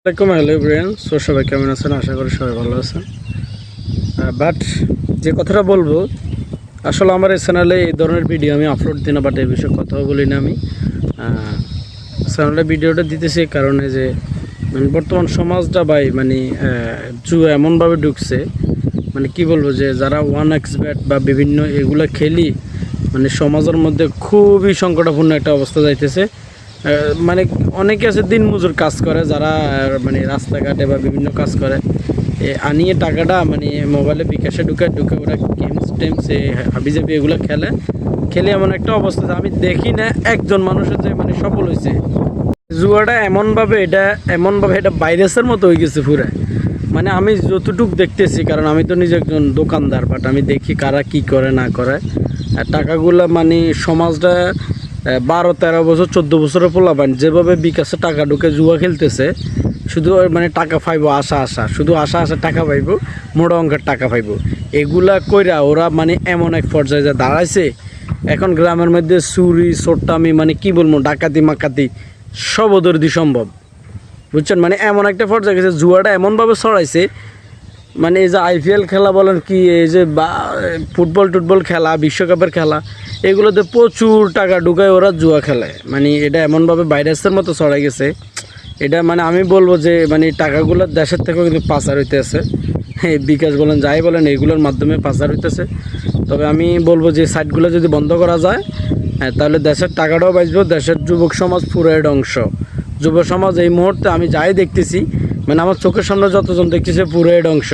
আসসালামাইকুম, hello Brian. সবাই কেমন আছেন? আশা করি সবাই ভালো আছেন। বাট যে কথাটা বলবো, আসলে আমার এই চ্যানেলে এই ধরনের ভিডিও আমি আপলোড দিই না, বাট এই বিষয়ে কথাও বলি না। আমি চ্যানেলে ভিডিওটা দিতেছি এই কারণে যে মানে বর্তমান সমাজটা ভাই মানে জুয়া এমনভাবে ঢুকছে, মানে কি বলবো, যে যারা 1xBet বা বিভিন্ন এগুলো খেলি মানে সমাজের মধ্যে খুবই সংকটাপূর্ণ একটা অবস্থা যাইতেছে। মানে অনেকে আছে দিন মজুর কাজ করে, যারা মানে রাস্তাঘাটে বা বিভিন্ন কাজ করে, আনিয়ে টাকাটা মানে মোবাইলে বিকাশে ঢুকে ওরা গেমস টেমস হাবিজাবি এগুলো খেলে এমন একটা অবস্থা আমি দেখি না একজন মানুষের যে মানে সফল হয়েছে। জুয়াটা এমনভাবে এটা ভাইরাসের মতো হয়ে গেছে পুরো। মানে আমি যতটুকু দেখতেছি, কারণ আমি তো নিজে একজন দোকানদার, বাট আমি দেখি কারা কি করে না করে। টাকাগুলো মানে সমাজটা 12-13 বছর 14 বছরের পোলাপান যেভাবে বিকাশে টাকা ঢুকে জুয়া খেলতেছে, শুধু মানে টাকা পাইবো আশা শুধু আশা টাকা পাইবো, মোটা অঙ্কের টাকা পাইবো, এগুলা কইরা ওরা মানে এমন এক পর্যায়ে যা দাঁড়াইছে। এখন গ্রামের মধ্যে চুরি চোট্টামি মানে কি বলবো, ডাকাতি মাকাতি সব ওদের দিয়ে সম্ভব, বুঝছেন? মানে এমন একটা পর্যায়ে গেছে, জুয়াটা এমনভাবে ছড়াইছে। মানে এই যে IPL খেলা বলেন, কি এই যে ফুটবল খেলা, বিশ্বকাপের খেলা, এগুলোতে প্রচুর টাকা ঢুকায় ওরা জুয়া খেলে। মানে এটা এমনভাবে ভাইরাসের মতো ছড়াই গেছে। এটা মানে আমি বলবো যে মানে টাকাগুলো দেশের থেকেও কিন্তু পাচার হইতেছে। বিকাশ বলেন যাই বলেন, এগুলোর মাধ্যমে পাচার হইতেছে। তবে আমি বলবো যে সাইটগুলো যদি বন্ধ করা যায়, তাহলে দেশের টাকাটাও বাঁচবে, দেশের যুবক সমাজ পুরো অংশ। যুব সমাজ এই মুহূর্তে আমি যাই দেখতেছি, মানে আমার চোখের সামনে যতজন দেখতেছে পুরো অংশ,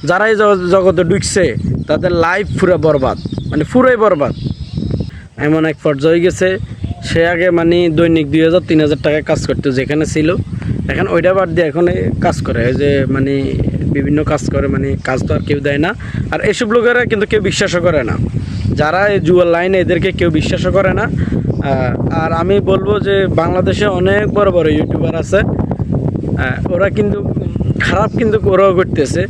যারা এই জগতে ঢুকছে তাদের লাইফ পুরো বরবাদ, মানে পুরোই বরবাদ। এমন এক পর্যায়ে গেছে, সে আগে মানে দৈনিক 2000-3000 টাকায় কাজ করতো যেখানে ছিল, এখন ওইটা বাদ দিয়ে এখন কাজ করে, এই যে মানে বিভিন্ন কাজ করে, মানে কাজ তো আর কেউ দেয় না। আর এসব লোকেরা কিন্তু কেউ বিশ্বাসও করে না, যারা এই জুয়ার লাইনে এদেরকে কেউ বিশ্বাসও করে না। আর আমি বলবো যে বাংলাদেশে অনেক বড় বড় ইউটিউবার আছে, ওরা কিন্তু খারাপ কিন্তু ওরাও করতেছে।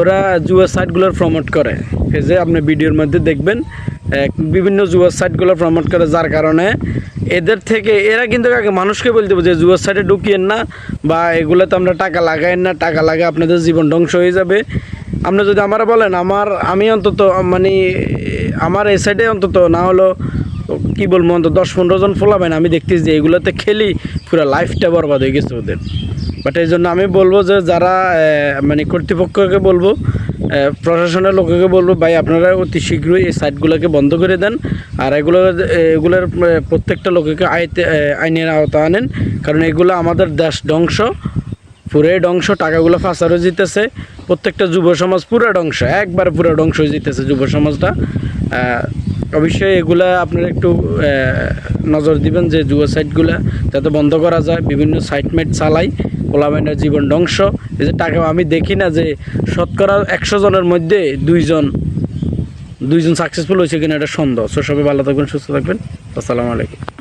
ওরা জুয়ার সাইটগুলোর প্রমোট করে, এই যে আপনি ভিডিওর মধ্যে দেখবেন বিভিন্ন জুয়ার সাইটগুলো প্রমোট করে, যার কারণে এদের থেকে এরা কিন্তু আগে মানুষকে বলতে হবে যে জুয়ার সাইটে ঢুকিয়েন না, বা এগুলোতে আমরা টাকা লাগাইন না, টাকা লাগায় আপনাদের জীবন ধ্বংস হয়ে যাবে। আপনি যদি আমারা বলেন, আমি অন্তত মানে আমার এই সাইডে অন্তত না হলো কি বলবো, অন্তত 10-15 জন ফোলাবেন আমি দেখতেছি যে এগুলোতে খেলি পুরো লাইফটা বরবাদ হয়ে গেছে ওদের। বাট এই জন্য আমি বলবো যে যারা মানে কর্তৃপক্ষকে বলবো, প্রশাসনের লোককে বলবো, ভাই আপনারা অতি শীঘ্রই এই সাইটগুলোকে বন্ধ করে দেন, আর এগুলোর প্রত্যেকটা লোককে আইনের আওতা আনেন, কারণ এগুলো আমাদের দেশ ধ্বংস, পুরোই ধ্বংস। টাকাগুলো ফাঁসারও জিতেছে, প্রত্যেকটা যুব সমাজ পুরো ধ্বংস, একবার পুরো ধ্বংস হয়ে জিতেছে যুব সমাজটা। অবশ্যই এগুলা আপনারা একটু নজর দিবেন যে জুয়া সাইটগুলা যাতে বন্ধ করা যায়। বিভিন্ন সাইটমেট চালাই, পোলামেন্টের জীবন ধ্বংস। এই যে টাকা আমি দেখি না যে শতকরা 100 জনের মধ্যে দুইজন সাকসেসফুল হয়েছে কিনা, এটা সন্দেহ। সবাই ভালো থাকবেন, সুস্থ থাকবেন। আসসালামু আলাইকুম।